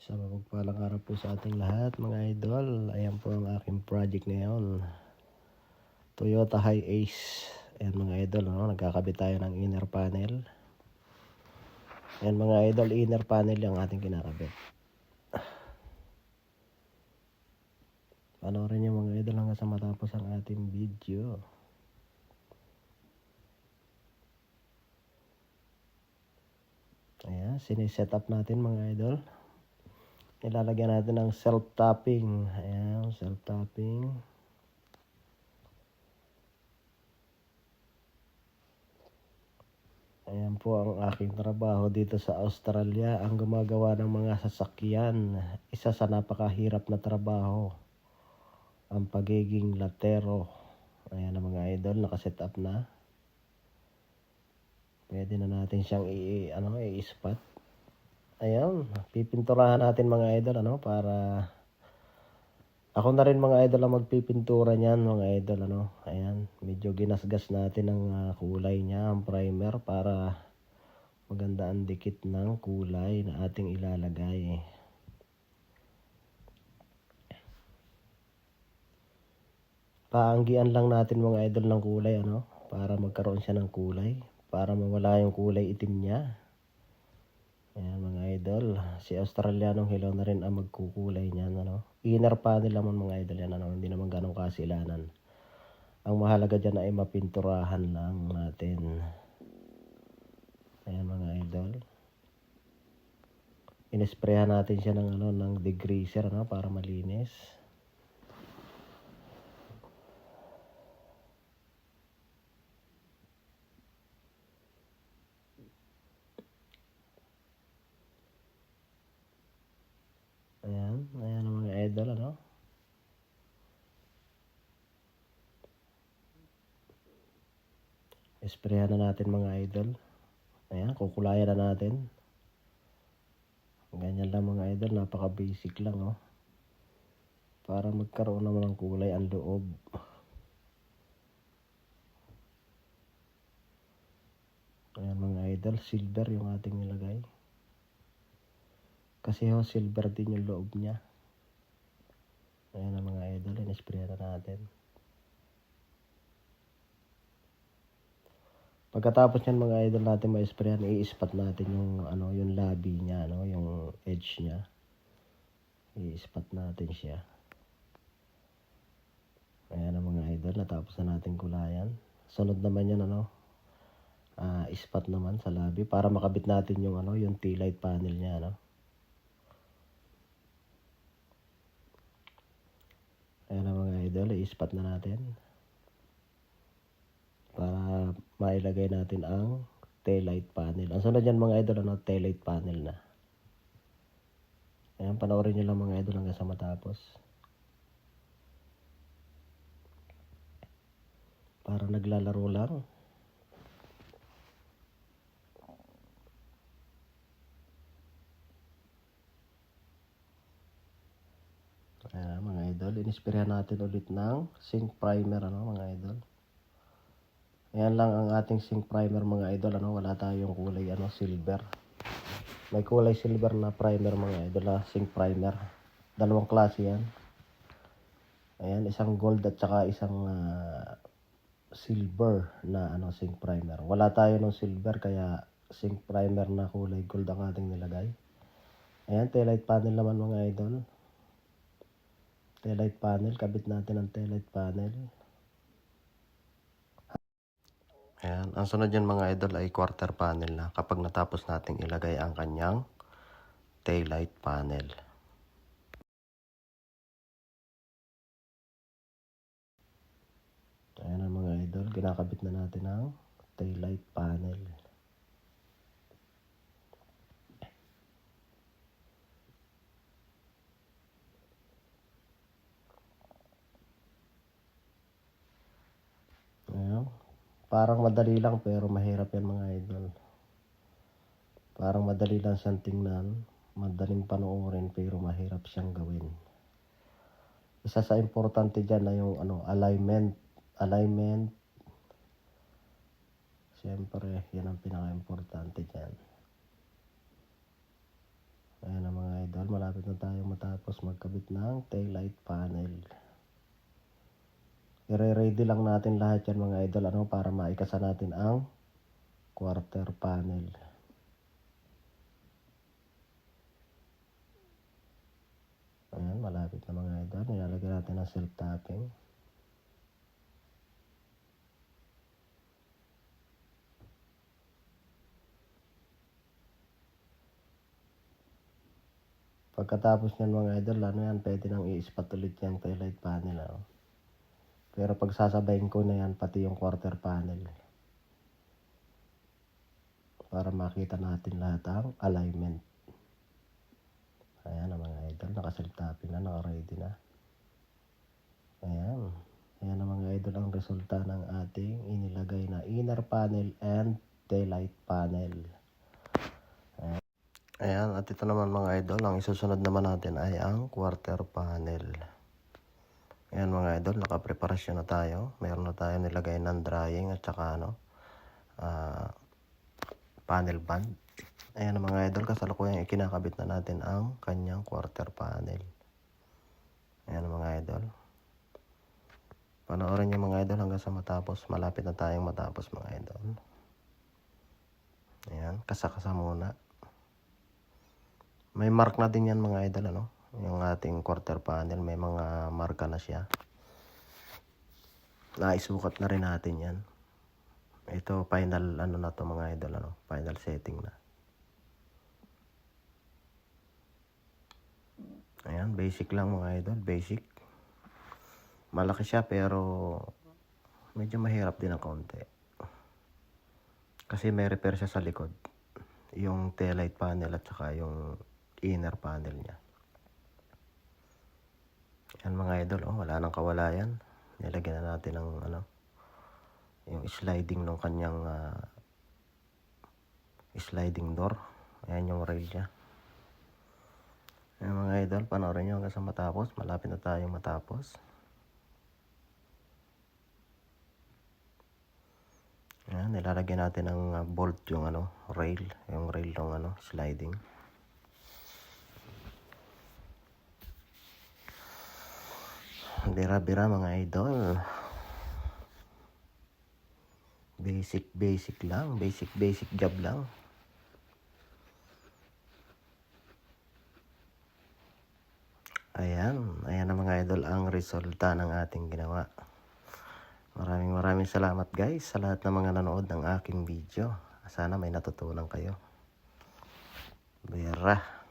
Sa mapagpalang araw po sa ating lahat mga idol. Ayan po ang aking project ngayon. Toyota Hi-Ace. Ayan mga idol, nagkakabit tayo ng inner panel. Ayan mga idol, inner panel yung ating kinakabit. Panoorin nyo mga idol hanggang sa matapos ang ating video. Ayan, siniset up natin mga idol. Ilalagyan natin ng self-tapping. Ayan, self-tapping. Ayan po ang aking trabaho dito sa Australia, ang gumagawa ng mga sasakyan. Isa sa napakahirap na trabaho, ang pagiging latero. Ayan ang mga idol, nakaset up na. Pwede na natin siyang i-spot. Ayan, pipinturahan natin mga idol, para ako na rin mga idol ang magpipintura niyan mga idol, Ayan, medyo ginasgas natin ang kulay niya, ang primer, para maganda ang dikit ng kulay na ating ilalagay. Paanggian lang natin mga idol ng kulay, para magkaroon siya ng kulay, para mawala yung kulay itim niya. Ayan mga idol, si Australianong Hilaw na rin ang magkukulay niyan, Inner panel naman mga idol yan, hindi naman ganong kasilanan. Ang mahalaga dyan ay mapinturahan lang natin. Ayan mga idol. Inisprayan natin siya ng degreaser, para malinis. Ayan ang mga idol, Isprayan na natin mga idol. Ayan, kukulayan na natin. Ganyan lang mga idol, napaka basic lang, para magkaroon naman ng kulay ang loob. Ayan mga idol, silver yung ating nilagay. Kasi silver din yung loob niya. Ayan ang mga idol, in-spray na natin. Pagkatapos yan mga idol natin ma-sprayan, i-spot natin yung labi niya, yung edge niya. I-spot natin siya. Ayan ang mga idol, natapos na natin kulayan. Sunod naman yan, spot naman sa labi para makabit natin yung taillight panel niya, Ayan ang mga idol, i-spot na natin para mailagay natin ang taillight panel. Ang sunod yan mga idol, taillight panel na. Ayan, panoorin nyo lang mga idol hanggang sa matapos. Para naglalaro lang. Ayan mga idol, inispirahan natin ulit ng zinc primer, mga idol. Ayan lang ang ating zinc primer mga idol, wala tayong kulay silver. May kulay silver na primer mga idol, zinc primer. Dalawang klase yan. Ayan, isang gold at saka isang silver na zinc primer. Wala tayo ng silver kaya zinc primer na kulay gold ang ating nilagay. Ayan, taillight panel naman mga idol. Taillight panel, kabit natin ang taillight panel. Ayan, ang sunod yan mga idol ay quarter panel na kapag natapos nating ilagay ang kanyang taillight panel. Ayan ang mga idol, ginakabit na natin ang taillight panel. Ayan. Parang madali lang pero mahirap yan mga idol. Parang madali lang siyang tingnan, madaling panoorin pero mahirap siyang gawin. Isa sa importante dyan na yung alignment. Siyempre, yan ang pinaka-importante dyan. Ayan ang mga idol. malapit na tayo matapos magkabit ng taillight panel. I-ready lang natin lahat yan mga idol, ano, para maikasa natin ang quarter panel. Ayan, malapit na mga idol. Nilalagyan natin ng self-tapping. Pagkatapos nyan mga idol, ano yan, pwede nang i-spot ulit yung taillight panel. Ano? Pero pag sasabayin ko na yan, pati yung quarter panel. Para makita natin lahat ang alignment. Ayan mga idol, naka-self-tapping na, naka-ready na. Ayan. Ayan na mga idol ang resulta ng ating inilagay na inner panel and taillight panel. Ayan, at ito naman mga idol, ang isusunod naman natin ay ang quarter panel. Ayan mga idol, nakapreparasyon na tayo. Meron na tayo nilagay ng drying at saka panel band. Ayan mga idol, kasalukuyang ikinakabit na natin ang kanyang quarter panel. Ayan mga idol. Panoorin nyo mga idol hanggang sa matapos. Malapit na tayong matapos mga idol. Ayan, kasa-kasa muna. May mark na din yan mga idol, ano? Yung ating quarter panel, may mga marka na siya. Naisukat na rin natin yan. Ito, final ano na to mga idol, ano? Final setting na. Ayan, basic lang mga idol, basic. Malaki siya pero medyo mahirap din ang konti. Kasi may repair siya sa likod. Yung taillight panel at saka yung inner panel niya. Yan mga idol, oh, wala nang kawalayan. Nilagyan na natin ng yung sliding ng kanyang sliding door. Ayan yung rail niya. Ayan mga idol, panoorin nyo hanggang sa matapos. Malapit na tayong matapos. Ayan, nilalagyan natin ng bolt yung rail. Yung rail ng sliding. Bira-bira mga idol. Basic lang, basic job lang. Ayan na mga idol ang resulta ng ating ginawa. Maraming salamat guys sa lahat ng mga nanood ng aking video. Sana may natutunan kayo. Bira.